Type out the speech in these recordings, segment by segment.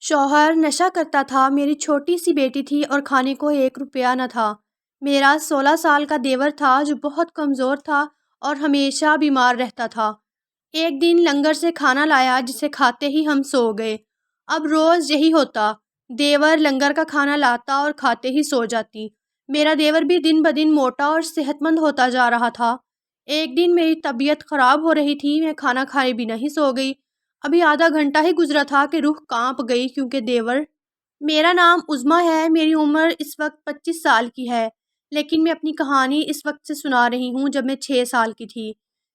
شوہر نشہ کرتا تھا، میری چھوٹی سی بیٹی تھی اور کھانے کو 1 روپیہ نہ تھا۔ میرا 16 سال کا دیور تھا جو بہت کمزور تھا اور ہمیشہ بیمار رہتا تھا۔ ایک دن لنگر سے کھانا لایا جسے کھاتے ہی ہم سو گئے۔ اب روز یہی ہوتا، دیور لنگر کا کھانا لاتا اور کھاتے ہی سو جاتی۔ میرا دیور بھی دن بدن موٹا اور صحت مند ہوتا جا رہا تھا۔ ایک دن میری طبیعت خراب ہو رہی تھی، میں کھانا کھائے بنا ہی سو گئی۔ ابھی آدھا گھنٹہ ہی گزرا تھا کہ روح کانپ گئی کیونکہ دیور میرا نام عظمیٰ ہے، میری عمر اس وقت 25 سال کی ہے، لیکن میں اپنی کہانی اس وقت سے سنا رہی ہوں جب میں 6 سال کی تھی۔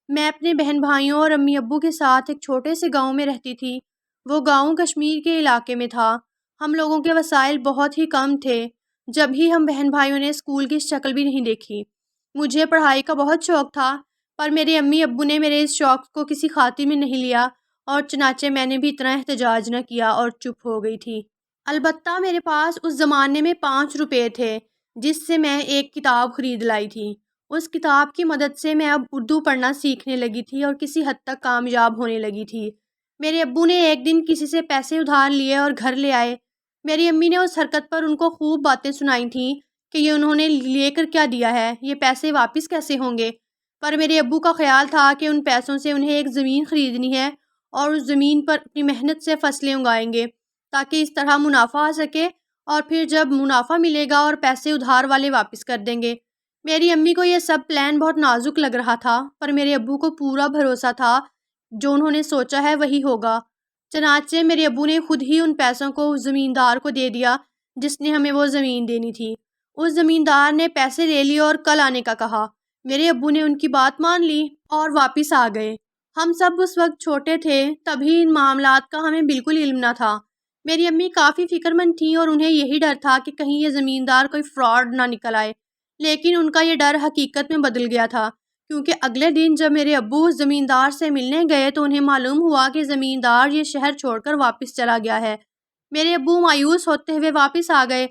میں اپنے بہن بھائیوں اور امی ابو کے ساتھ ایک چھوٹے سے گاؤں میں رہتی تھی۔ وہ گاؤں کشمیر کے علاقے میں تھا۔ ہم لوگوں کے وسائل بہت ہی کم تھے۔ جب ہی ہم بہن بھائیوں نے اسکول کی شکل بھی نہیں دیکھی۔ مجھے پڑھائی کا بہت شوق تھا، پر میرے امی ابو نے میرے اس شوق کو کسی خاطر میں نہیں لیا اور چنانچہ میں نے بھی اتنا احتجاج نہ کیا اور چپ ہو گئی تھی۔ البتہ میرے پاس اس زمانے میں 5 روپے تھے جس سے میں ایک کتاب خرید لائی تھی۔ اس کتاب کی مدد سے میں اب اردو پڑھنا سیکھنے لگی تھی اور کسی حد تک کامیاب ہونے لگی تھی۔ میرے ابو نے ایک دن کسی سے پیسے ادھار لیے اور گھر لے آئے۔ میری امی نے اس حرکت پر ان کو خوب باتیں سنائی تھیں کہ یہ انہوں نے لے کر کیا دیا ہے، یہ پیسے واپس کیسے ہوں گے۔ پر میرے ابو کا خیال تھا کہ ان پیسوں سے انہیں ایک زمین خریدنی ہے اور اس زمین پر اپنی محنت سے فصلیں اگائیں گے تاکہ اس طرح منافع آ سکے، اور پھر جب منافع ملے گا اور پیسے ادھار والے واپس کر دیں گے۔ میری امی کو یہ سب پلان بہت نازک لگ رہا تھا، پر میرے ابو کو پورا بھروسہ تھا جو انہوں نے سوچا ہے وہی ہوگا۔ چنانچہ میرے ابو نے خود ہی ان پیسوں کو اس زمیندار کو دے دیا جس نے ہمیں وہ زمین دینی تھی۔ اس زمیندار نے پیسے لے لیے اور کل آنے کا کہا۔ میرے ابو نے ان کی بات مان لی اور واپس آ گئے۔ ہم سب اس وقت چھوٹے تھے، تبھی ان معاملات کا ہمیں بالکل علم نہ تھا۔ میری امی کافی فکر مند تھیں اور انہیں یہی ڈر تھا کہ کہیں یہ زمیندار کوئی فراڈ نہ نکل آئے، لیکن ان کا یہ ڈر حقیقت میں بدل گیا تھا، کیونکہ اگلے دن جب میرے ابو اس زمیندار سے ملنے گئے تو انہیں معلوم ہوا کہ زمیندار یہ شہر چھوڑ کر واپس چلا گیا ہے۔ میرے ابو مایوس ہوتے ہوئے واپس آ گئے۔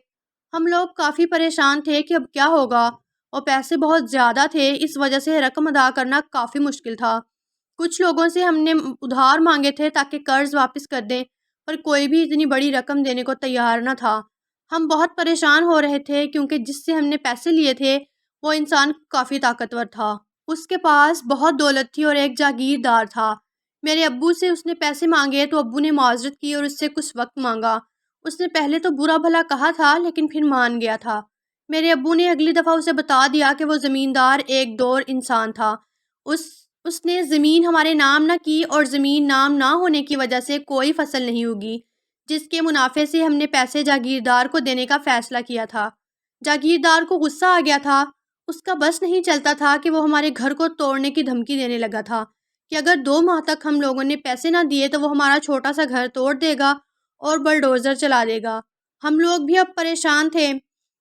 ہم لوگ کافی پریشان تھے کہ اب کیا ہوگا، اور پیسے بہت زیادہ تھے، اس وجہ سے رقم ادا کرنا کافی مشکل تھا۔ کچھ لوگوں سے ہم نے ادھار مانگے تھے تاکہ قرض واپس کر دیں، پر کوئی بھی اتنی بڑی رقم دینے کو تیار نہ تھا۔ ہم بہت پریشان ہو رہے تھے کیونکہ جس سے ہم نے پیسے لیے تھے وہ انسان کافی طاقتور تھا۔ اس کے پاس بہت دولت تھی اور ایک جاگیردار تھا۔ میرے ابو سے اس نے پیسے مانگے تو ابو نے معذرت کی اور اس سے کچھ وقت مانگا۔ اس نے پہلے تو برا بھلا کہا تھا لیکن پھر مان گیا تھا۔ میرے ابو نے اگلی دفعہ اسے بتا دیا کہ وہ زمیندار ایک دور انسان تھا۔ اس نے زمین ہمارے نام نہ کی اور زمین نام نہ ہونے کی وجہ سے کوئی فصل نہیں ہوگی، جس کے منافع سے ہم نے پیسے جاگیردار کو دینے کا فیصلہ کیا تھا۔ جاگیردار کو غصہ آ گیا تھا۔ اس کا بس نہیں چلتا تھا کہ وہ ہمارے گھر کو توڑنے کی دھمکی دینے لگا تھا کہ اگر 2 ماہ تک ہم لوگوں نے پیسے نہ دیے تو وہ ہمارا چھوٹا سا گھر توڑ دے گا اور بلڈوزر چلا دے گا۔ ہم لوگ بھی اب پریشان تھے۔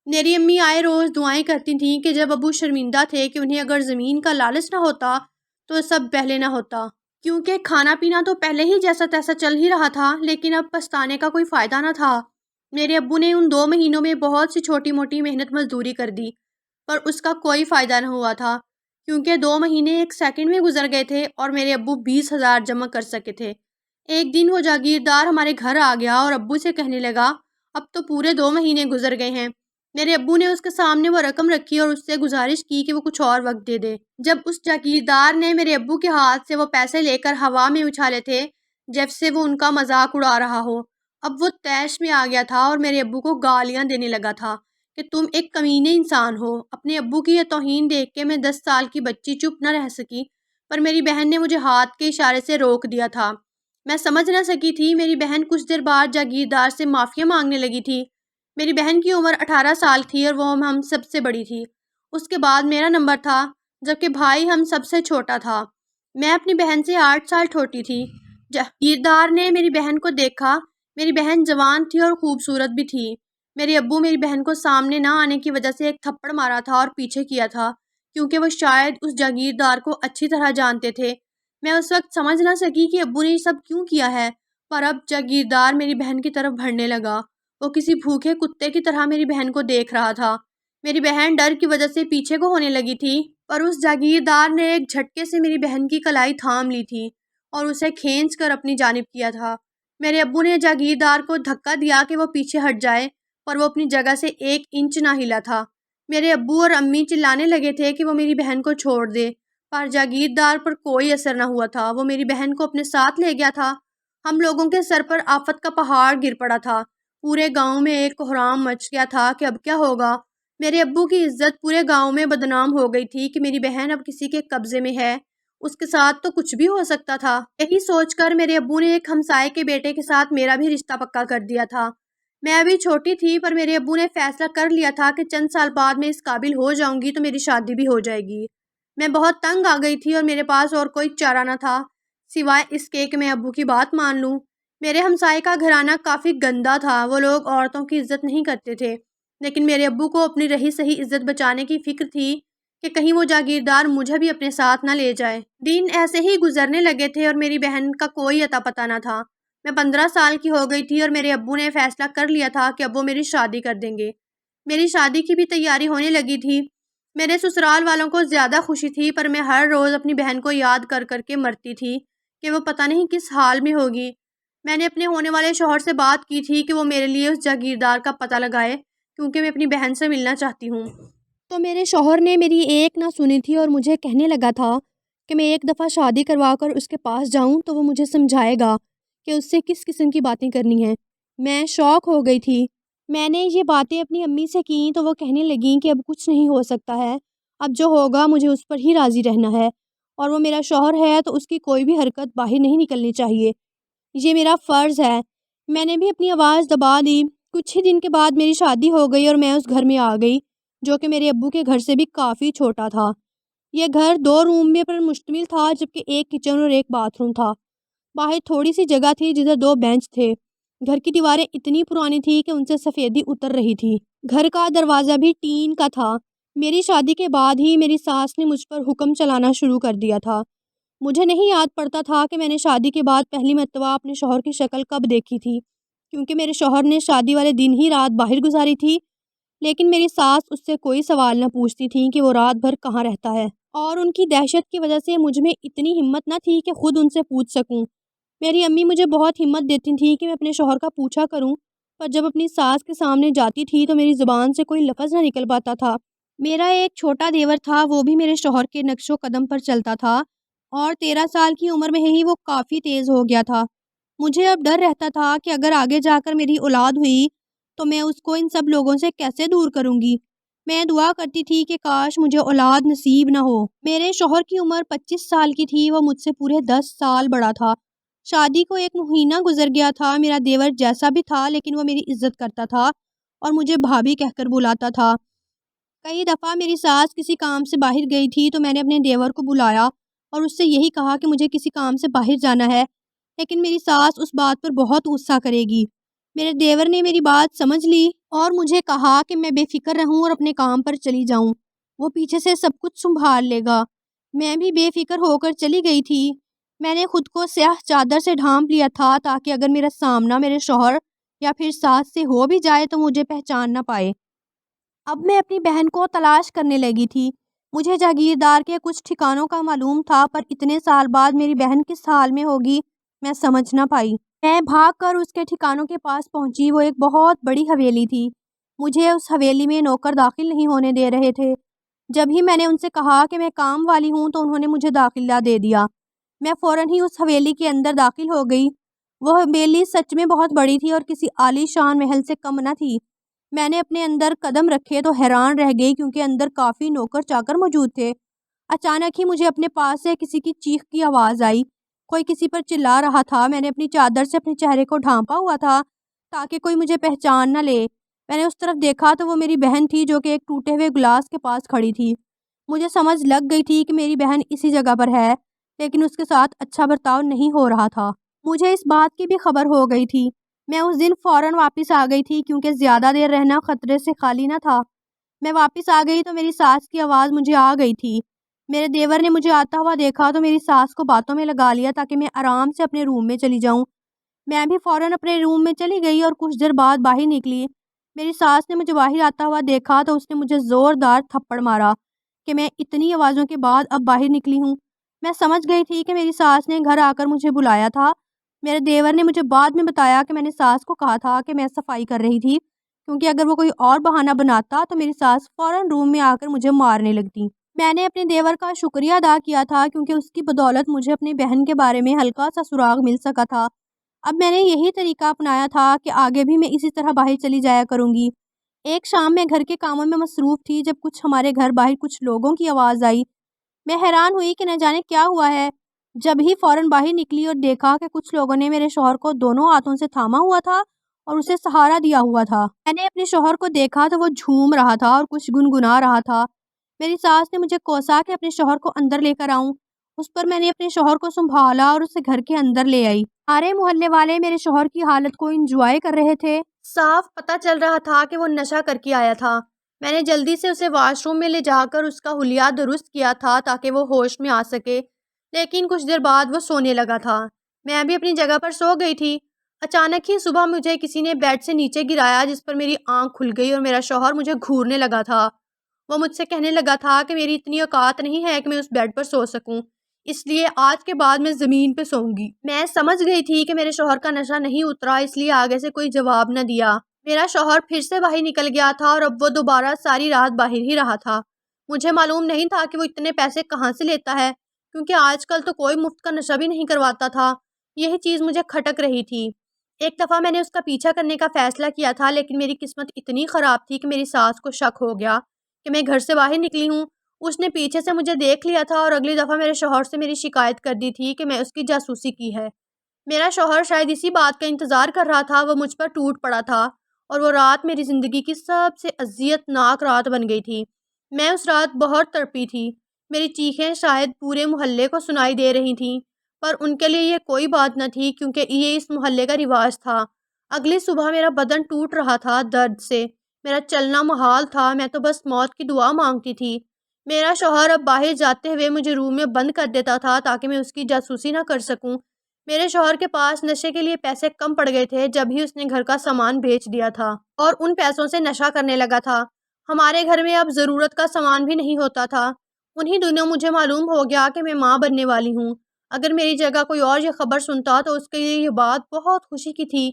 میری امی آئے روز دعائیں کرتی تھیں کہ جب ابو شرمندہ تھے کہ انہیں اگر زمین کا لالچ نہ ہوتا تو سب پہلے نہ ہوتا، کیونکہ کھانا پینا تو پہلے ہی جیسا تیسا چل ہی رہا تھا، لیکن اب پچھتانے کا کوئی فائدہ نہ تھا۔ میرے ابو نے ان 2 مہینوں میں بہت سی چھوٹی موٹی محنت مزدوری کر دی، پر اس کا کوئی فائدہ نہ ہوا تھا، کیونکہ 2 مہینے ایک سیکنڈ میں گزر گئے تھے اور میرے ابو 20,000 جمع کر سکے تھے۔ ایک دن وہ جاگیردار ہمارے گھر آ گیا اور ابو سے کہنے لگا، اب تو پورے 2 مہینے گزر گئے ہیں۔ میرے ابو نے اس کے سامنے وہ رقم رکھی اور اس سے گزارش کی کہ وہ کچھ اور وقت دے دے۔ جب اس جاگیردار نے میرے ابو کے ہاتھ سے وہ پیسے لے کر ہوا میں اچھالے تھے جیسے وہ ان کا مذاق اڑا رہا ہو، اب وہ طیش میں آ گیا تھا اور میرے ابو کو گالیاں دینے لگا تھا کہ تم ایک کمینے انسان ہو۔ اپنے ابو کی یہ توہین دیکھ کے میں 10 سال کی بچی چپ نہ رہ سکی، پر میری بہن نے مجھے ہاتھ کے اشارے سے روک دیا تھا۔ میں سمجھ نہ سکی تھی۔ میری بہن کچھ دیر بعد جاگیردار سے معافی مانگنے لگی تھی۔ میری بہن کی عمر 18 سال تھی اور وہ ہم سب سے بڑی تھی۔ اس کے بعد میرا نمبر تھا، جبکہ بھائی ہم سب سے چھوٹا تھا۔ میں اپنی بہن سے 8 سال چھوٹی تھی۔ جاگیردار نے میری بہن کو دیکھا۔ میری بہن جوان تھی اور خوبصورت بھی تھی۔ میرے ابو میری بہن کو سامنے نہ آنے کی وجہ سے ایک تھپڑ مارا تھا اور پیچھے کیا تھا، کیونکہ وہ شاید اس جاگیردار کو اچھی طرح جانتے تھے۔ میں اس وقت سمجھ نہ سکی کہ ابو نے یہ سب کیوں کیا ہے، پر اب جاگیردار میری بہن کی طرف بڑھنے لگا۔ وہ کسی بھوکے کتے کی طرح میری بہن کو دیکھ رہا تھا۔ میری بہن ڈر کی وجہ سے پیچھے کو ہونے لگی تھی، پر اس جاگیردار نے ایک جھٹکے سے میری بہن کی کلائی تھام لی تھی اور اسے کھینچ کر اپنی جانب کیا تھا۔ میرے ابو نے جاگیردار کو دھکا دیا کہ وہ پیچھے ہٹ جائے، پر وہ اپنی جگہ سے 1 انچ نہ ہلا تھا۔ میرے ابو اور امی چلانے لگے تھے کہ وہ میری بہن کو چھوڑ دے، پر جاگیردار پر کوئی اثر نہ ہوا تھا۔ وہ میری بہن کو اپنے ساتھ لے گیا تھا۔ ہم لوگوں کے سر پر آفت کا پہاڑ گر پڑا تھا۔ پورے گاؤں میں ایک کوہرام مچ گیا تھا کہ اب کیا ہوگا۔ میرے ابو کی عزت پورے گاؤں میں بدنام ہو گئی تھی کہ میری بہن اب کسی کے قبضے میں ہے، اس کے ساتھ تو کچھ بھی ہو سکتا تھا۔ یہی سوچ کر میرے ابو نے ایک ہمسائے کے بیٹے کے ساتھ میرا بھی رشتہ پکا کر دیا تھا۔ میں ابھی چھوٹی تھی، پر میرے ابو نے فیصلہ کر لیا تھا کہ چند سال بعد میں اس قابل ہو جاؤں گی تو میری شادی بھی ہو جائے گی۔ میں بہت تنگ آ گئی تھی اور میرے پاس اور کوئی چارہ نہ تھا سوائے اس کے کہ میں ابو کی بات مان لوں۔ میرے ہمسائے کا گھرانہ کافی گندا تھا، وہ لوگ عورتوں کی عزت نہیں کرتے تھے، لیکن میرے ابو کو اپنی رہی سہی عزت بچانے کی فکر تھی کہ کہیں وہ جاگیردار مجھے بھی اپنے ساتھ نہ لے جائے۔ دن ایسے ہی گزرنے لگے تھے اور میری بہن کا کوئی اتا پتہ نہ تھا۔ میں 15 سال کی ہو گئی تھی اور میرے ابو نے فیصلہ کر لیا تھا کہ اب وہ میری شادی کر دیں گے۔ میری شادی کی بھی تیاری ہونے لگی تھی۔ میرے سسرال والوں کو زیادہ خوشی تھی، پر میں ہر روز اپنی بہن کو یاد کر کر کے مرتی تھی کہ وہ پتہ نہیں کس حال میں ہوگی۔ میں نے اپنے ہونے والے شوہر سے بات کی تھی کہ وہ میرے لیے اس جاگیردار کا پتہ لگائے، کیونکہ میں اپنی بہن سے ملنا چاہتی ہوں۔ تو میرے شوہر نے میری ایک نہ سنی تھی اور مجھے کہنے لگا تھا کہ میں ایک دفعہ شادی کروا کر اس کے پاس جاؤں تو وہ مجھے سمجھائے گا کہ اس سے کس قسم کی باتیں کرنی ہیں۔ میں شوق ہو گئی تھی۔ میں نے یہ باتیں اپنی امی سے کیں تو وہ کہنے لگیں کہ اب کچھ نہیں ہو سکتا ہے، اب جو ہوگا مجھے اس پر ہی راضی رہنا ہے، اور وہ میرا شوہر ہے تو اس کی کوئی بھی حرکت باہر نہیں نکلنی چاہیے، یہ میرا فرض ہے۔ میں نے بھی اپنی آواز دبا دی۔ کچھ ہی دن کے بعد میری شادی ہو گئی اور میں اس گھر میں آ گئی، جو کہ میرے ابو کے گھر سے بھی کافی چھوٹا تھا۔ یہ گھر 2 روم میں پر مشتمل تھا، جبکہ ایک کچن اور ایک باتھ روم تھا۔ باہر تھوڑی سی جگہ تھی جدھر 2 بینچ تھے۔ گھر کی دیواریں اتنی پرانی تھی کہ ان سے سفیدی اتر رہی تھی۔ گھر کا دروازہ بھی ٹین کا تھا۔ میری شادی کے بعد ہی میری ساس نے مجھ پر حکم چلانا شروع کر دیا تھا۔ مجھے نہیں یاد پڑتا تھا کہ میں نے شادی کے بعد پہلی مرتبہ اپنے شوہر کی شکل کب دیکھی تھی، کیونکہ میرے شوہر نے شادی والے دن ہی رات باہر گزاری تھی، لیکن میری ساس اس سے کوئی سوال نہ پوچھتی تھی کہ وہ رات بھر کہاں رہتا ہے، اور ان کی دہشت کی وجہ سے مجھ میں اتنی ہمت نہ تھی کہ خود ان سے پوچھ سکوں۔ میری امی مجھے بہت ہمت دیتی تھیں کہ میں اپنے شوہر کا پوچھا کروں، پر جب اپنی ساس کے سامنے جاتی تھی تو میری زبان سے کوئی لفظ نہ نکل پاتا تھا۔ میرا ایک چھوٹا دیور تھا، وہ بھی میرے شوہر کے نقش و قدم پر چلتا تھا، اور 13 سال کی عمر میں ہی وہ کافی تیز ہو گیا تھا۔ مجھے اب ڈر رہتا تھا کہ اگر آگے جا کر میری اولاد ہوئی تو میں اس کو ان سب لوگوں سے کیسے دور کروں گی۔ میں دعا کرتی تھی کہ کاش مجھے اولاد نصیب نہ ہو۔ میرے شوہر کی عمر 25 سال کی تھی، وہ مجھ سے پورے 10 سال بڑا تھا۔ شادی کو 1 مہینہ گزر گیا تھا۔ میرا دیور جیسا بھی تھا لیکن وہ میری عزت کرتا تھا اور مجھے بھابھی کہہ کر بلاتا تھا۔ کئی دفعہ میری ساس کسی کام سے باہر گئی تھی تو میں نے اپنے دیور کو بلایا اور اس سے یہی کہا کہ مجھے کسی کام سے باہر جانا ہے، لیکن میری ساس اس بات پر بہت غصہ کرے گی۔ میرے دیور نے میری بات سمجھ لی اور مجھے کہا کہ میں بے فکر رہوں اور اپنے کام پر چلی جاؤں، وہ پیچھے سے سب کچھ سنبھال لے گا۔ میں بھی بے فکر ہو کر چلی گئی تھی۔ میں نے خود کو سیاہ چادر سے ڈھانپ لیا تھا تاکہ اگر میرا سامنا میرے شوہر یا پھر ساس سے ہو بھی جائے تو مجھے پہچان نہ پائے۔ اب میں اپنی بہن کو تلاش کرنے لگی تھی۔ مجھے جاگیردار کے کچھ ٹھکانوں کا معلوم تھا، پر اتنے سال بعد میری بہن کس حال میں ہوگی میں سمجھ نہ پائی۔ میں بھاگ کر اس کے ٹھکانوں کے پاس پہنچی۔ وہ ایک بہت بڑی حویلی تھی۔ مجھے اس حویلی میں نوکر داخل نہیں ہونے دے رہے تھے۔ جب ہی میں نے ان سے کہا کہ میں کام والی ہوں تو انہوں نے مجھے داخلہ دے دیا۔ میں فوراً ہی اس حویلی کے اندر داخل ہو گئی۔ وہ حویلی سچ میں بہت بڑی تھی اور کسی عالی شان محل سے کم نہ تھی۔ میں نے اپنے اندر قدم رکھے تو حیران رہ گئی، کیونکہ اندر کافی نوکر چاکر موجود تھے۔ اچانک ہی مجھے اپنے پاس سے کسی کی چیخ کی آواز آئی۔ کوئی کسی پر چلا رہا تھا۔ میں نے اپنی چادر سے اپنے چہرے کو ڈھانپا ہوا تھا تاکہ کوئی مجھے پہچان نہ لے۔ میں نے اس طرف دیکھا تو وہ میری بہن تھی، جو کہ ایک ٹوٹے ہوئے گلاس کے پاس کھڑی تھی۔ مجھے سمجھ لگ گئی تھی کہ میری بہن اسی جگہ پر ہے، لیکن اس کے ساتھ اچھا برتاؤ نہیں ہو رہا تھا۔ مجھے اس بات کی بھی خبر ہو گئی تھی۔ میں اس دن فوراً واپس آ گئی تھی، کیونکہ زیادہ دیر رہنا خطرے سے خالی نہ تھا۔ میں واپس آ گئی تو میری ساس کی آواز مجھے آ گئی تھی۔ میرے دیور نے مجھے آتا ہوا دیکھا تو میری ساس کو باتوں میں لگا لیا تاکہ میں آرام سے اپنے روم میں چلی جاؤں۔ میں بھی فوراً اپنے روم میں چلی گئی اور کچھ دیر بعد باہر نکلی۔ میری ساس نے مجھے باہر آتا ہوا دیکھا تو اس نے مجھے زوردار تھپڑ مارا کہ میں اتنی آوازوں کے بعد اب باہر نکلی ہوں۔ میں سمجھ گئی تھی کہ میری ساس نے گھر آ کر مجھے بلایا تھا، میرے دیور نے مجھے بعد میں بتایا کہ میں نے ساس کو کہا تھا کہ میں صفائی کر رہی تھی، کیونکہ اگر وہ کوئی اور بہانہ بناتا تو میری ساس فوراً روم میں آ کر مجھے مارنے لگتی۔ میں نے اپنے دیور کا شکریہ ادا کیا تھا کیونکہ اس کی بدولت مجھے اپنی بہن کے بارے میں ہلکا سا سراغ مل سکا تھا۔ اب میں نے یہی طریقہ اپنایا تھا کہ آگے بھی میں اسی طرح باہر چلی جایا کروں گی۔ ایک شام میں گھر کے کاموں میں مصروف تھی جب کچھ ہمارے گھر باہر کچھ لوگوں کی آواز آئی۔ میں حیران ہوئی کہ نہ جانے کیا ہوا ہے۔ جب ہی فوراً باہر نکلی اور دیکھا کہ کچھ لوگوں نے میرے شوہر کو دونوں ہاتھوں سے تھاما ہوا تھا اور اسے سہارا دیا ہوا تھا۔ میں نے اپنے شوہر کو دیکھا تو وہ جھوم رہا تھا اور کچھ گنگنا رہا تھا۔ میری ساس نے مجھے کوسا کہ اپنے شوہر کو اندر لے کر آؤں۔ اس پر میں نے اپنے شوہر کو سنبھالا اور اسے گھر کے اندر لے آئی۔ سارے محلے والے میرے شوہر کی حالت کو انجوائے کر رہے تھے۔ صاف پتہ چل رہا تھا کہ وہ نشہ کر کے آیا تھا۔ میں نے جلدی سے اسے واش روم میں لے جا کر اس کا حلیہ درست کیا تھا تاکہ وہ ہوش میں آ سکے، لیکن کچھ دیر بعد وہ سونے لگا تھا۔ میں بھی اپنی جگہ پر سو گئی تھی۔ اچانک ہی صبح مجھے کسی نے بیڈ سے نیچے گرایا جس پر میری آنکھ کھل گئی اور میرا شوہر مجھے گھورنے لگا تھا۔ وہ مجھ سے کہنے لگا تھا کہ میری اتنی اوقات نہیں ہے کہ میں اس بیڈ پر سو سکوں، اس لیے آج کے بعد میں زمین پہ سوؤں گی۔ میں سمجھ گئی تھی کہ میرے شوہر کا نشہ نہیں اترا، اس لیے آگے سے کوئی جواب نہ دیا۔ میرا شوہر پھر سے باہر نکل گیا تھا اور اب وہ دوبارہ ساری رات باہر ہی رہا تھا۔ مجھے معلوم نہیں تھا کہ وہ اتنے پیسے کہاں سے لیتا ہے، کیونکہ آج کل تو کوئی مفت کا نشہ بھی نہیں کرواتا تھا۔ یہی چیز مجھے کھٹک رہی تھی۔ ایک دفعہ میں نے اس کا پیچھا کرنے کا فیصلہ کیا تھا، لیکن میری قسمت اتنی خراب تھی کہ میری ساس کو شک ہو گیا کہ میں گھر سے باہر نکلی ہوں۔ اس نے پیچھے سے مجھے دیکھ لیا تھا اور اگلی دفعہ میرے شوہر سے میری شکایت کر دی تھی کہ میں اس کی جاسوسی کی ہے۔ میرا شوہر شاید اسی بات کا انتظار کر رہا تھا۔ وہ مجھ پر ٹوٹ پڑا تھا اور وہ رات میری زندگی کی سب سے اذیت ناک رات بن گئی تھی۔ میں اس رات بہت تڑپی تھی۔ میری چیخیں شاید پورے محلے کو سنائی دے رہی تھیں، پر ان کے لیے یہ کوئی بات نہ تھی کیونکہ یہ اس محلے کا رواج تھا۔ اگلی صبح میرا بدن ٹوٹ رہا تھا درد سے، میرا چلنا محال تھا، میں تو بس موت کی دعا مانگتی تھی۔ میرا شوہر اب باہر جاتے ہوئے مجھے روم میں بند کر دیتا تھا تاکہ میں اس کی جاسوسی نہ کر سکوں۔ میرے شوہر کے پاس نشے کے لیے پیسے کم پڑ گئے تھے جب ہی اس نے گھر کا سامان بیچ دیا تھا اور ان پیسوں سے نشہ کرنے لگا تھا۔ ہمارے گھر میں اب ضرورت کا سامان بھی نہیں ہوتا تھا۔ انہی دنوں مجھے معلوم ہو گیا کہ میں ماں بننے والی ہوں۔ اگر میری جگہ کوئی اور یہ خبر سنتا تو اس کے لیے یہ بات بہت خوشی کی تھی،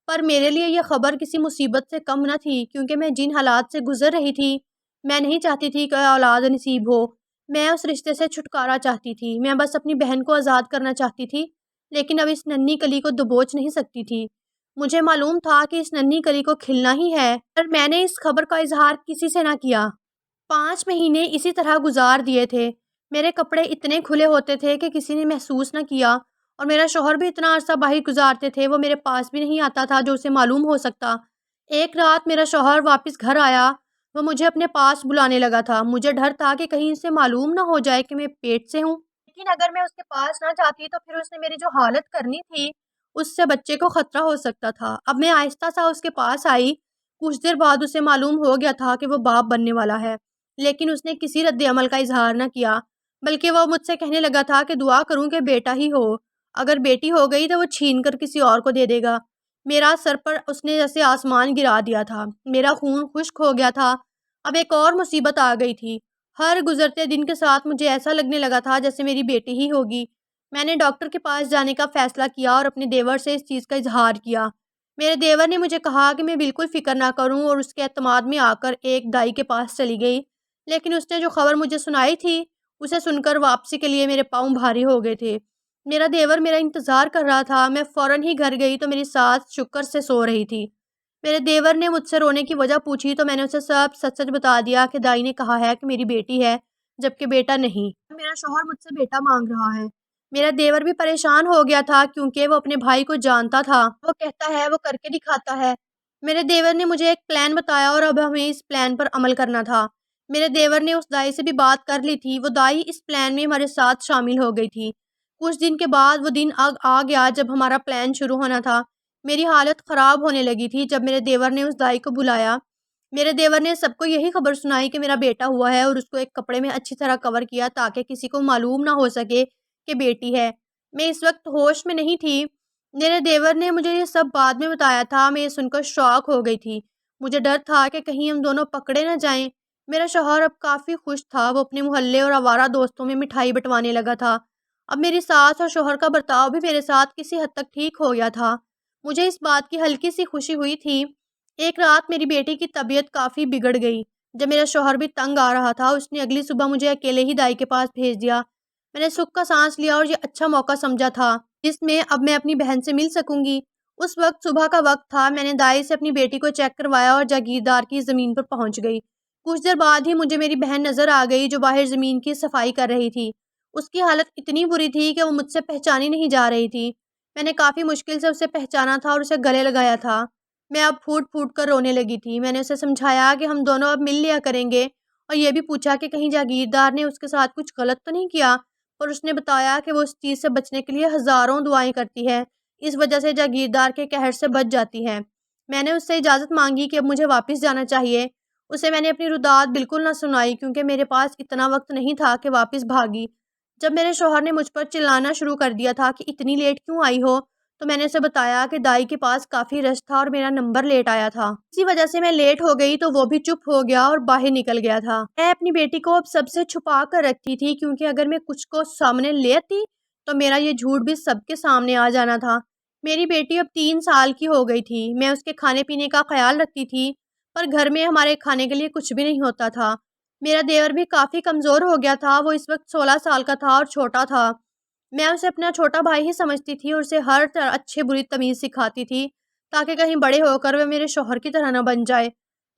پر میرے لیے یہ خبر کسی مصیبت سے کم نہ تھی، کیونکہ میں جن حالات سے گزر رہی تھی میں نہیں چاہتی تھی کہ اولاد نصیب ہو۔ میں اس رشتے سے چھٹکارا چاہتی تھی، میں بس اپنی بہن کو آزاد کرنا چاہتی تھی، لیکن اب اس ننھی کلی کو دبوچ نہیں سکتی تھی۔ مجھے معلوم تھا کہ اس ننھی کلی کو کھلنا ہی ہے، پر میں نے اس خبر کا اظہار کسی سے نہ کیا۔ 5 مہینے اسی طرح گزار دیے تھے۔ میرے کپڑے اتنے کھلے ہوتے تھے کہ کسی نے محسوس نہ کیا، اور میرا شوہر بھی اتنا عرصہ باہر گزارتے تھے، وہ میرے پاس بھی نہیں آتا تھا جو اسے معلوم ہو سکتا۔ ایک رات میرا شوہر واپس گھر آیا، وہ مجھے اپنے پاس بلانے لگا تھا۔ مجھے ڈر تھا کہ کہیں اسے معلوم نہ ہو جائے کہ میں پیٹ سے ہوں، لیکن اگر میں اس کے پاس نہ جاتی تو پھر اس نے میری جو حالت کرنی تھی اس سے بچے کو خطرہ ہو سکتا تھا۔ اب میں آہستہ سا اس کے پاس آئی۔ کچھ دیر بعد اسے معلوم ہو گیا تھا کہ وہ باپ بننے والا ہے، لیکن اس نے کسی رد عمل کا اظہار نہ کیا، بلکہ وہ مجھ سے کہنے لگا تھا کہ دعا کروں کہ بیٹا ہی ہو، اگر بیٹی ہو گئی تو وہ چھین کر کسی اور کو دے دے گا۔ میرا سر پر اس نے جیسے آسمان گرا دیا تھا، میرا خون خشک ہو گیا تھا۔ اب ایک اور مصیبت آ گئی تھی۔ ہر گزرتے دن کے ساتھ مجھے ایسا لگنے لگا تھا جیسے میری بیٹی ہی ہوگی۔ میں نے ڈاکٹر کے پاس جانے کا فیصلہ کیا اور اپنے دیور سے اس چیز کا اظہار کیا۔ میرے دیور نے مجھے کہا کہ میں بالکل فکر نہ کروں اور اس کے اعتماد میں آ کر ایک دائی کے پاس چلی گئی، لیکن اس نے جو خبر مجھے سنائی تھی اسے سن کر واپسی کے لیے میرے پاؤں بھاری ہو گئے تھے۔ میرا دیور میرا انتظار کر رہا تھا۔ میں فوراً ہی گھر گئی تو میری ساس شکر سے سو رہی تھی۔ میرے دیور نے مجھ سے رونے کی وجہ پوچھی تو میں نے اسے سب سچ سچ بتا دیا کہ دائی نے کہا ہے کہ میری بیٹی ہے، جبکہ بیٹا نہیں۔ میرا شوہر مجھ سے بیٹا مانگ رہا ہے۔ میرا دیور بھی پریشان ہو گیا تھا کیونکہ وہ اپنے بھائی کو جانتا تھا، وہ کہتا ہے وہ کر کے دکھاتا ہے۔ میرے دیور نے مجھے ایک پلان بتایا اور اب ہمیں اس پلان پر عمل کرنا تھا۔ میرے دیور نے اس دائی سے بھی بات کر لی تھی، وہ دائی اس پلان میں ہمارے ساتھ شامل ہو گئی تھی۔ کچھ دن کے بعد وہ دن آ گیا جب ہمارا پلان شروع ہونا تھا۔ میری حالت خراب ہونے لگی تھی جب میرے دیور نے اس دائی کو بلایا۔ میرے دیور نے سب کو یہی خبر سنائی کہ میرا بیٹا ہوا ہے اور اس کو ایک کپڑے میں اچھی طرح کور کیا تاکہ کسی کو معلوم نہ ہو سکے کہ بیٹی ہے۔ میں اس وقت ہوش میں نہیں تھی۔ میرے دیور نے مجھے یہ سب بعد میں بتایا تھا۔ میں یہ سن کر شاک ہو گئی تھی۔ مجھے ڈر تھا کہ کہیں ہم دونوں پکڑے نہ جائیں۔ میرا شوہر اب کافی خوش تھا، وہ اپنے محلے اور آوارہ دوستوں میں مٹھائی بٹوانے لگا تھا۔ اب میری ساس اور شوہر کا برتاؤ بھی میرے ساتھ کسی حد تک ٹھیک ہو گیا تھا۔ مجھے اس بات کی ہلکی سی خوشی ہوئی تھی۔ ایک رات میری بیٹی کی طبیعت کافی بگڑ گئی۔ جب میرا شوہر بھی تنگ آ رہا تھا، اس نے اگلی صبح مجھے اکیلے ہی دائی کے پاس بھیج دیا۔ میں نے سکھ کا سانس لیا اور یہ اچھا موقع سمجھا تھا جس میں اب میں اپنی بہن سے مل سکوں گی۔ اس وقت صبح کا وقت تھا۔ میں نے دائی سے اپنی بیٹی کو چیک کروایا اور جاگیردار کی زمین پر پہنچ گئی۔ کچھ دیر بعد ہی مجھے میری بہن نظر آ گئی جو باہر زمین کی صفائی کر رہی تھی۔ اس کی حالت اتنی بری تھی کہ وہ مجھ سے پہچانی نہیں جا رہی تھی۔ میں نے کافی مشکل سے اسے پہچانا تھا اور اسے گلے لگایا تھا۔ میں اب پھوٹ پھوٹ کر رونے لگی تھی۔ میں نے اسے سمجھایا کہ ہم دونوں اب مل لیا کریں گے اور یہ بھی پوچھا کہ کہیں جاگیردار نے اس کے ساتھ کچھ غلط تو نہیں کیا، اور اس نے بتایا کہ وہ اس چیز سے بچنے کے لیے ہزاروں دعائیں کرتی ہے، اس وجہ سے جاگیردار کے قہر سے بچ جاتی ہے۔ میں نے اس سے اجازت مانگی کہ اب مجھے واپس جانا چاہیے۔ اسے میں نے اپنی رداعت بالکل نہ سنائی کیونکہ میرے پاس اتنا وقت نہیں تھا کہ واپس بھاگی۔ جب میرے شوہر نے مجھ پر چلانا شروع کر دیا تھا کہ اتنی لیٹ کیوں آئی ہو، تو میں نے اسے بتایا کہ دائی کے پاس کافی رش تھا اور میرا نمبر لیٹ آیا تھا، اسی وجہ سے میں لیٹ ہو گئی، تو وہ بھی چپ ہو گیا اور باہر نکل گیا تھا۔ میں اپنی بیٹی کو اب سب سے چھپا کر رکھتی تھی کیونکہ اگر میں کچھ کو سامنے لے آتی تو میرا یہ جھوٹ بھی سب کے سامنے آ جانا تھا۔ میری بیٹی اب 3 سال کی ہو گئی تھی۔ میں اس کے کھانے پینے کا خیال رکھتی تھی، پر گھر میں ہمارے کھانے کے لیے کچھ بھی نہیں ہوتا تھا۔ میرا دیور بھی کافی کمزور ہو گیا تھا۔ وہ اس وقت 16 سال کا تھا اور چھوٹا تھا۔ میں اسے اپنا چھوٹا بھائی ہی سمجھتی تھی اور اسے ہر طرح اچھے بری تمیز سکھاتی تھی تاکہ کہیں بڑے ہو کر وہ میرے شوہر کی طرح نہ بن جائے۔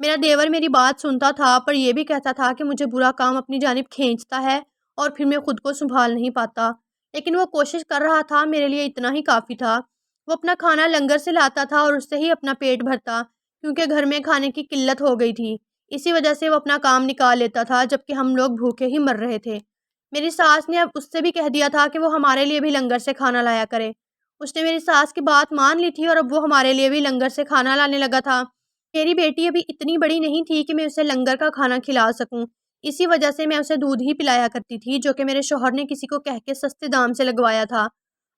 میرا دیور میری بات سنتا تھا، پر یہ بھی کہتا تھا کہ مجھے برا کام اپنی جانب کھینچتا ہے اور پھر میں خود کو سنبھال نہیں پاتا، لیکن وہ کوشش کر رہا تھا، میرے لیے اتنا ہی کافی تھا۔ وہ اپنا کھانا لنگر سے لاتا تھا اور اس سے ہی اپنا پیٹ بھرتا کیونکہ گھر میں کھانے کی قلت ہو گئی تھی۔ اسی وجہ سے وہ اپنا کام نکال لیتا تھا جبکہ ہم لوگ بھوکے ہی مر رہے تھے۔ میری ساس نے اب اس سے بھی کہہ دیا تھا کہ وہ ہمارے لیے بھی لنگر سے کھانا لایا کرے۔ اس نے میری ساس کی بات مان لی تھی اور اب وہ ہمارے لیے بھی لنگر سے کھانا لانے لگا تھا۔ میری بیٹی ابھی اتنی بڑی نہیں تھی کہ میں اسے لنگر کا کھانا کھلا سکوں، اسی وجہ سے میں اسے دودھ ہی پلایا کرتی تھی جو کہ میرے شوہر نے کسی کو کہہ کے سستے دام سے لگوایا تھا۔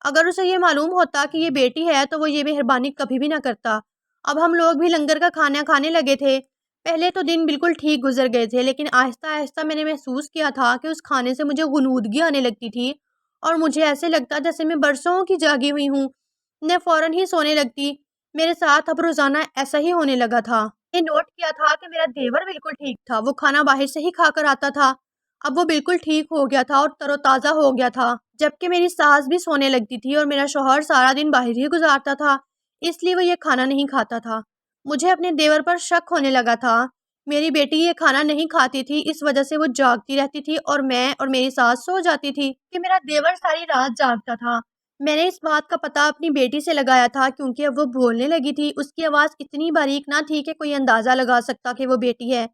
اگر اسے یہ معلوم ہوتا کہ یہ بیٹی ہے تو وہ یہ مہربانی کبھی بھی نہ کرتا۔ اب ہم لوگ بھی لنگر کا کھانا کھانے لگے تھے۔ پہلے تو دن بالکل ٹھیک گزر گئے تھے، لیکن آہستہ آہستہ میں نے محسوس کیا تھا کہ اس کھانے سے مجھے غنودگی آنے لگتی تھی اور مجھے ایسے لگتا جیسے میں برسوں کی جاگی ہوئی ہوں۔ میں فوراً ہی سونے لگتی۔ میرے ساتھ اب روزانہ ایسا ہی ہونے لگا تھا۔ میں نے نوٹ کیا تھا کہ میرا دیور بالکل ٹھیک تھا۔ وہ کھانا باہر سے ہی کھا کر آتا تھا۔ اب وہ بالکل ٹھیک ہو گیا تھا اور تر و تازہ ہو گیا تھا، جبکہ میری ساس بھی سونے لگتی تھی اور میرا شوہر سارا دن باہر ہی گزارتا تھا، اس لیے وہ یہ کھانا نہیں کھاتا تھا۔ مجھے اپنے دیور پر شک ہونے لگا تھا۔ میری بیٹی یہ کھانا نہیں کھاتی تھی، اس وجہ سے وہ جاگتی رہتی تھی اور میں اور میری ساس سو جاتی تھی کہ میرا دیور ساری رات جاگتا تھا۔ میں نے اس بات کا پتہ اپنی بیٹی سے لگایا تھا کیونکہ اب وہ بولنے لگی تھی۔ اس کی آواز اتنی باریک نہ تھی کہ کوئی اندازہ لگا سکتا کہ وہ بیٹی ہے۔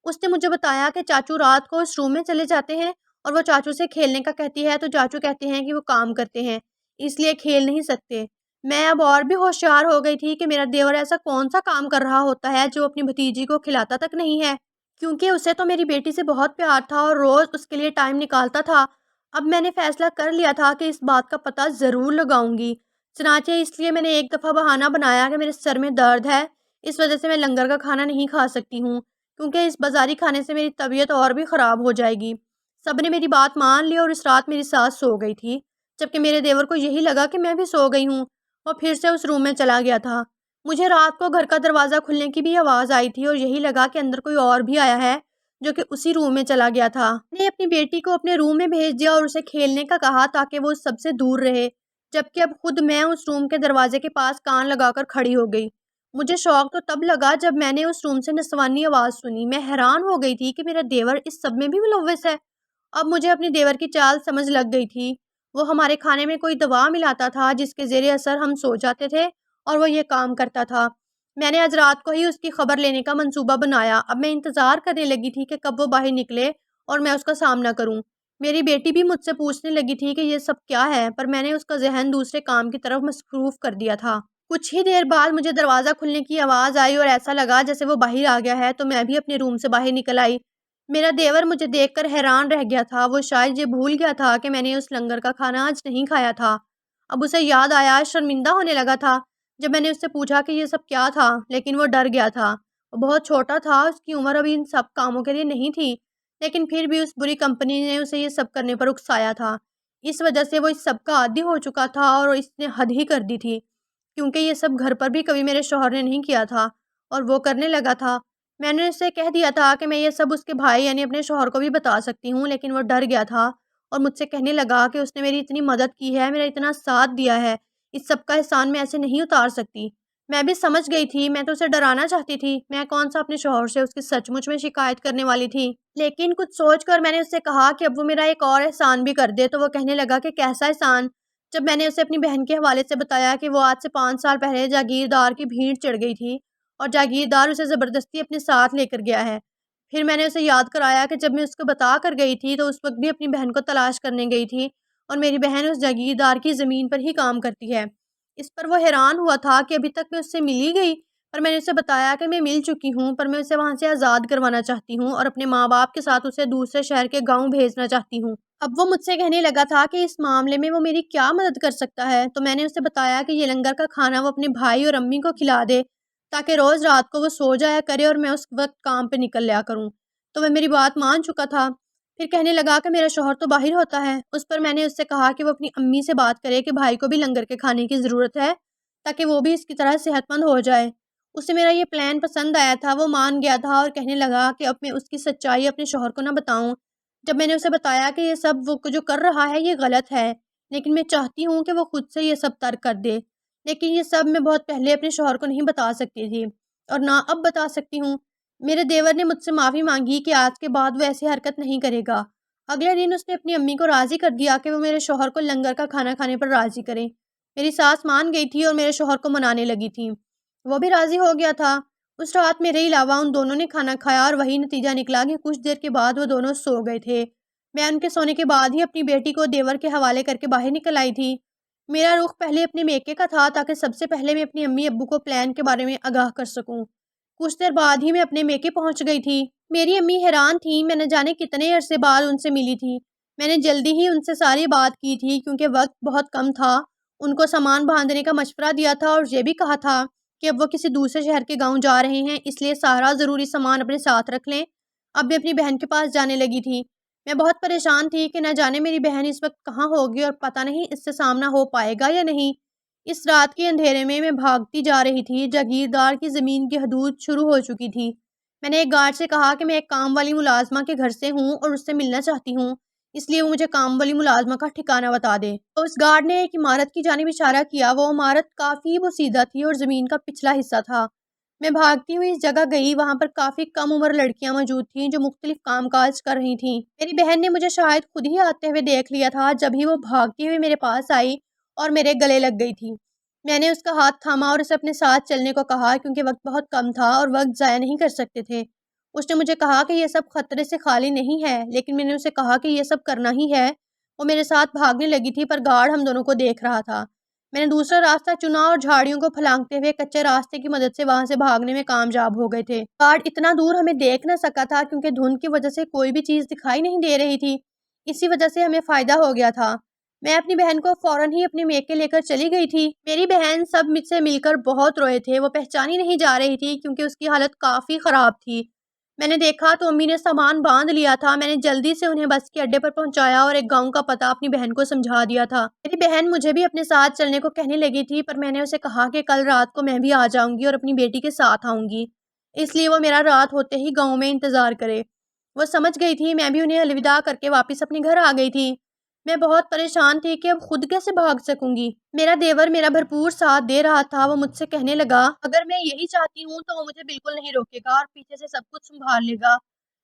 اس نے مجھے بتایا کہ چاچو رات کو اس روم میں چلے جاتے ہیں اور وہ چاچو سے کھیلنے کا کہتی ہے تو چاچو کہتے ہیں کہ وہ کام کرتے ہیں، اس لیے کھیل نہیں سکتے۔ میں اب اور بھی ہوشیار ہو گئی تھی کہ میرا دیور ایسا کون سا کام کر رہا ہوتا ہے جو اپنی بھتیجی کو کھلاتا تک نہیں ہے، کیونکہ اسے تو میری بیٹی سے بہت پیار تھا اور روز اس کے لیے ٹائم نکالتا تھا۔ اب میں نے فیصلہ کر لیا تھا کہ اس بات کا پتہ ضرور لگاؤں گی۔ چنانچہ اس لیے میں نے ایک دفعہ بہانہ بنایا کہ میرے سر میں درد ہے، اس وجہ سے میں لنگر کا کھانا نہیں کھا سکتی ہوں کیونکہ اس بازاری کھانے سے میری طبیعت اور بھی خراب ہو جائے گی۔ سب نے میری بات مان لی اور اس رات میری ساس سو گئی تھی، جبکہ میرے دیور کو یہی لگا کہ میں بھی سو گئی ہوں۔ وہ پھر سے اس روم میں چلا گیا تھا۔ مجھے رات کو گھر کا دروازہ کھلنے کی بھی آواز آئی تھی اور یہی لگا کہ اندر کوئی اور بھی آیا ہے جو کہ اسی روم میں چلا گیا تھا۔ میں نے اپنی بیٹی کو اپنے روم میں بھیج دیا اور اسے کھیلنے کا کہا تاکہ وہ سب سے دور رہے، جبکہ اب خود میں اس روم کے دروازے کے پاس کان لگا کر کھڑی ہو گئی۔ مجھے شوق تو تب لگا جب میں نے اس روم سے نسوانی آواز سنی۔ میں حیران ہو گئی تھی کہ میرا دیور اس سب میں بھی ملوث ہے۔ اب مجھے اپنی دیور کی چال سمجھ لگ گئی تھی۔ وہ ہمارے کھانے میں کوئی دوا ملاتا تھا جس کے زیر اثر ہم سو جاتے تھے اور وہ یہ کام کرتا تھا۔ میں نے آج رات کو ہی اس کی خبر لینے کا منصوبہ بنایا۔ اب میں انتظار کرنے لگی تھی کہ کب وہ باہر نکلے اور میں اس کا سامنا کروں۔ میری بیٹی بھی مجھ سے پوچھنے لگی تھی کہ یہ سب کیا ہے، پر میں نے اس کا ذہن دوسرے کام کی طرف مصروف کر دیا تھا۔ کچھ ہی دیر بعد مجھے دروازہ کھلنے کی آواز آئی اور ایسا لگا جیسے وہ باہر آ گیا ہے، تو میں بھی اپنے روم سے باہر نکل آئی۔ میرا دیور مجھے دیکھ کر حیران رہ گیا تھا۔ وہ شاید یہ بھول گیا تھا کہ میں نے اس لنگر کا کھانا آج نہیں کھایا تھا۔ اب اسے یاد آیا، شرمندہ ہونے لگا تھا جب میں نے اس سے پوچھا کہ یہ سب کیا تھا، لیکن وہ ڈر گیا تھا۔ وہ بہت چھوٹا تھا، اس کی عمر ابھی ان سب کاموں کے لیے نہیں تھی، لیکن پھر بھی اس بری کمپنی نے اسے یہ سب کرنے پر اکسایا تھا۔ اس وجہ سے وہ اس سب کا عادی ہو چکا تھا اور اس نے حد ہی کر دی تھی، کیونکہ یہ سب گھر پر بھی کبھی میرے شوہر نے نہیں کیا تھا اور وہ کرنے لگا تھا۔ میں نے اسے کہہ دیا تھا کہ میں یہ سب اس کے بھائی یعنی اپنے شوہر کو بھی بتا سکتی ہوں، لیکن وہ ڈر گیا تھا اور مجھ سے کہنے لگا کہ اس نے میری اتنی مدد کی ہے، میرا اتنا ساتھ دیا ہے، اس سب کا احسان میں ایسے نہیں اتار سکتی۔ میں بھی سمجھ گئی تھی، میں تو اسے ڈرانا چاہتی تھی، میں کون سا اپنے شوہر سے اس کی سچ مچ میں شکایت کرنے والی تھی۔ لیکن کچھ سوچ کر میں نے اس سے کہا کہ اب وہ میرا ایک اور احسان بھی کر دے، تو وہ کہنے لگا کہ کیسا احسان؟ جب میں نے اسے اپنی بہن کے حوالے سے بتایا کہ وہ آج سے 5 سال پہلے جاگیردار کی بھیڑ چڑھ گئی تھی اور جاگیردار اسے زبردستی اپنے ساتھ لے کر گیا ہے۔ پھر میں نے اسے یاد کرایا کہ جب میں اس کو بتا کر گئی تھی تو اس وقت بھی اپنی بہن کو تلاش کرنے گئی تھی اور میری بہن اس جاگیردار کی زمین پر ہی کام کرتی ہے۔ اس پر وہ حیران ہوا تھا کہ ابھی تک میں اس سے ملی گئی، پر میں نے اسے بتایا کہ میں مل چکی ہوں، پر میں اسے وہاں سے آزاد کروانا چاہتی ہوں اور اپنے ماں باپ کے ساتھ اسے دوسرے شہر کے گاؤں بھیجنا چاہتی ہوں۔ اب وہ مجھ سے کہنے لگا تھا کہ اس معاملے میں وہ میری کیا مدد کر سکتا ہے، تو میں نے اسے بتایا کہ یہ لنگر کا کھانا وہ اپنے بھائی اور امی کو کھلا دے تاکہ روز رات کو وہ سو جایا کرے اور میں اس وقت کام پہ نکل لیا کروں۔ تو وہ میری بات مان چکا تھا۔ پھر کہنے لگا کہ میرا شوہر تو باہر ہوتا ہے۔ اس پر میں نے اس سے کہا کہ وہ اپنی امی سے بات کرے کہ بھائی کو بھی لنگر کے کھانے کی ضرورت ہے تاکہ وہ بھی اس کی طرح صحت مند ہو جائے۔ اسے میرا یہ پلان پسند آیا تھا، وہ مان گیا تھا اور کہنے لگا کہ اب میں اس کی سچائی اپنے شوہر کو نہ بتاؤں۔ جب میں نے اسے بتایا کہ یہ سب وہ جو کر رہا ہے یہ غلط ہے، لیکن میں چاہتی ہوں کہ وہ خود سے یہ سب ترک کر دے، لیکن یہ سب میں بہت پہلے اپنے شوہر کو نہیں بتا سکتی تھی اور نہ اب بتا سکتی ہوں۔ میرے دیور نے مجھ سے معافی مانگی کہ آج کے بعد وہ ایسی حرکت نہیں کرے گا۔ اگلے دن اس نے اپنی امی کو راضی کر دیا کہ وہ میرے شوہر کو لنگر کا کھانا کھانے پر راضی کریں۔ میری ساس مان گئی تھی اور میرے شوہر کو منانے لگی تھی، وہ بھی راضی ہو گیا تھا۔ اس رات میرے علاوہ ان دونوں نے کھانا کھایا اور وہی نتیجہ نکلا کہ کچھ دیر کے بعد وہ دونوں سو گئے تھے۔ میں ان کے سونے کے بعد ہی اپنی بیٹی کو دیور کے حوالے کر کے باہر نکل آئی تھی۔ میرا رخ پہلے اپنے میکے کا تھا تاکہ سب سے پہلے میں اپنی امی ابو کو پلان کے بارے میں آگاہ کر سکوں۔ کچھ دیر بعد ہی میں اپنے میکے پہنچ گئی تھی۔ میری امی حیران تھیں، میں نہ جانے کتنے عرصے بعد ان سے ملی تھی۔ میں نے جلدی ہی ان سے ساری بات کی تھی کیونکہ وقت بہت کم تھا۔ ان کو سامان باندھنے کا مشورہ دیا تھا اور یہ بھی کہا تھا کہ اب وہ کسی دوسرے شہر کے گاؤں جا رہے ہیں، اس لیے سارا ضروری سامان اپنے ساتھ رکھ لیں۔ اب میں اپنی بہن کے پاس جانے لگی تھی۔ میں بہت پریشان تھی کہ نہ جانے میری بہن اس وقت کہاں ہوگی اور پتہ نہیں اس سے سامنا ہو پائے گا یا نہیں۔ اس رات کے اندھیرے میں بھاگتی جا رہی تھی۔ جاگیردار کی زمین کی حدود شروع ہو چکی تھی۔ میں نے ایک گارڈ سے کہا کہ میں ایک کام والی ملازمہ کے گھر سے ہوں اور اس سے ملنا چاہتی ہوں، اس لیے وہ مجھے کام والی ملازمہ کا ٹھکانہ بتا دے۔ تو اس گارڈ نے ایک عمارت کی جانب اشارہ کیا۔ وہ عمارت کافی بوسیدہ تھی اور زمین کا پچھلا حصہ تھا۔ میں بھاگتی ہوئی اس جگہ گئی، وہاں پر کافی کم عمر لڑکیاں موجود تھیں جو مختلف کام کاج کر رہی تھیں۔ میری بہن نے مجھے شاید خود ہی آتے ہوئے دیکھ لیا تھا، جب ہی وہ بھاگتی ہوئی میرے پاس آئی اور میرے گلے لگ گئی تھی۔ میں نے اس کا ہاتھ تھاما اور اسے اپنے ساتھ چلنے کو کہا کیونکہ وقت بہت کم تھا اور وقت ضائع نہیں کر سکتے تھے۔ اس نے مجھے کہا کہ یہ سب خطرے سے خالی نہیں ہے، لیکن میں نے اسے کہا کہ یہ سب کرنا ہی ہے۔ وہ میرے ساتھ بھاگنے لگی تھی پر گارڈ ہم دونوں کو دیکھ رہا تھا۔ میں نے دوسرا راستہ چنا اور جھاڑیوں کو پھلانگتے ہوئے کچے راستے کی مدد سے وہاں سے بھاگنے میں کامیاب ہو گئے تھے۔ گارڈ اتنا دور ہمیں دیکھ نہ سکا تھا کیونکہ دھند کی وجہ سے کوئی بھی چیز دکھائی نہیں دے رہی تھی، اسی وجہ سے ہمیں فائدہ ہو گیا تھا۔ میں اپنی بہن کو فوراً ہی اپنے میکے لے کر چلی گئی تھی۔ میری بہن سب مجھ سے مل کر بہت روئے تھے، وہ پہچانی نہیں جا رہی تھی کیونکہ اس کی حالت کافی خراب تھی۔ میں نے دیکھا تو امی نے سامان باندھ لیا تھا۔ میں نے جلدی سے انہیں بس کے اڈے پر پہنچایا اور ایک گاؤں کا پتہ اپنی بہن کو سمجھا دیا تھا۔ میری بہن مجھے بھی اپنے ساتھ چلنے کو کہنے لگی تھی پر میں نے اسے کہا کہ کل رات کو میں بھی آ جاؤں گی اور اپنی بیٹی کے ساتھ آؤں گی، اس لیے وہ میرا رات ہوتے ہی گاؤں میں انتظار کرے۔ وہ سمجھ گئی تھی۔ میں بھی انہیں الوداع کر کے واپس اپنے گھر آ گئی تھی۔ میں بہت پریشان تھی کہ اب خود کیسے بھاگ سکوں گی۔ میرا دیور میرا بھرپور ساتھ دے رہا تھا۔ وہ مجھ سے کہنے لگا اگر میں یہی چاہتی ہوں تو وہ مجھے بالکل نہیں روکے گا اور پیچھے سے سب کچھ سنبھال لے گا۔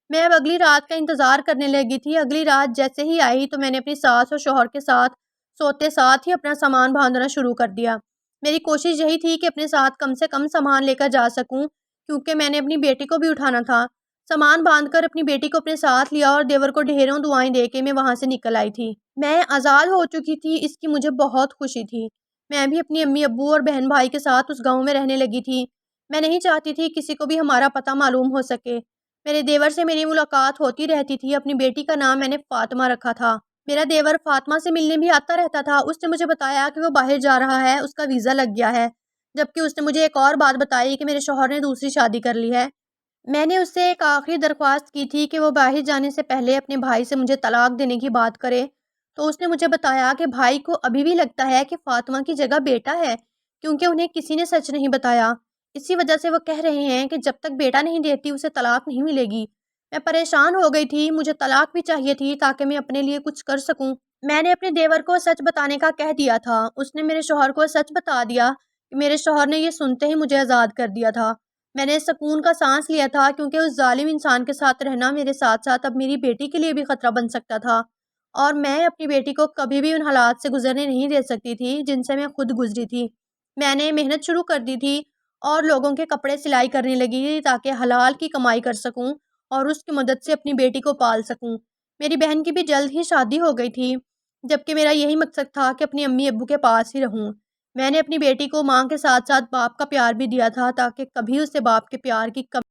میں اب اگلی رات کا انتظار کرنے لگی تھی۔ اگلی رات جیسے ہی آئی تو میں نے اپنی ساس اور شوہر کے ساتھ سوتے ساتھ ہی اپنا سامان باندھنا شروع کر دیا۔ میری کوشش یہی تھی کہ اپنے ساتھ کم سے کم سامان لے کر جا سکوں کیونکہ میں نے اپنی بیٹی کو بھی اٹھانا تھا۔ سامان باندھ کر اپنی بیٹی کو اپنے ساتھ لیا اور دیور کو ڈھیروں دعائیں دے کے میں وہاں سے نکل آئی تھی۔ میں آزاد ہو چکی تھی، اس کی مجھے بہت خوشی تھی۔ میں بھی اپنی امی ابو اور بہن بھائی کے ساتھ اس گاؤں میں رہنے لگی تھی۔ میں نہیں چاہتی تھی کسی کو بھی ہمارا پتہ معلوم ہو سکے۔ میرے دیور سے میری ملاقات ہوتی رہتی تھی۔ اپنی بیٹی کا نام میں نے فاطمہ رکھا تھا۔ میرا دیور فاطمہ سے ملنے بھی آتا رہتا تھا۔ اس نے مجھے بتایا کہ وہ باہر جا رہا ہے، اس کا ویزا لگ گیا ہے، جبکہ اس نے مجھے ایک اور بات بتائی کہ میرے شوہر نے دوسری شادی کر لی ہے۔ میں نے اس سے ایک آخری درخواست کی تھی کہ وہ باہر جانے سے پہلے اپنے بھائی سے مجھے طلاق دینے کی بات کرے تو اس نے مجھے بتایا کہ بھائی کو ابھی بھی لگتا ہے کہ فاطمہ کی جگہ بیٹا ہے، کیونکہ انہیں کسی نے سچ نہیں بتایا۔ اسی وجہ سے وہ کہہ رہے ہیں کہ جب تک بیٹا نہیں دیتی اسے طلاق نہیں ملے گی۔ میں پریشان ہو گئی تھی، مجھے طلاق بھی چاہیے تھی تاکہ میں اپنے لیے کچھ کر سکوں۔ میں نے اپنے دیور کو سچ بتانے کا کہہ دیا تھا۔ اس نے میرے شوہر کو سچ بتا دیا کہ میرے شوہر نے یہ سنتے ہی مجھے آزاد کر دیا تھا۔ میں نے سکون کا سانس لیا تھا، کیونکہ اس ظالم انسان کے ساتھ رہنا میرے ساتھ ساتھ اب میری بیٹی کے لیے بھی خطرہ بن سکتا تھا، اور میں اپنی بیٹی کو کبھی بھی ان حالات سے گزرنے نہیں دے سکتی تھی جن سے میں خود گزری تھی۔ میں نے محنت شروع کر دی تھی اور لوگوں کے کپڑے سلائی کرنے لگی تاکہ حلال کی کمائی کر سکوں اور اس کی مدد سے اپنی بیٹی کو پال سکوں۔ میری بہن کی بھی جلد ہی شادی ہو گئی تھی، جبکہ میرا یہی مقصد تھا کہ اپنی امی ابو کے پاس ہی رہوں۔ میں نے اپنی بیٹی کو ماں کے ساتھ ساتھ باپ کا پیار بھی دیا تھا تاکہ کبھی اسے باپ کے پیار کی کمی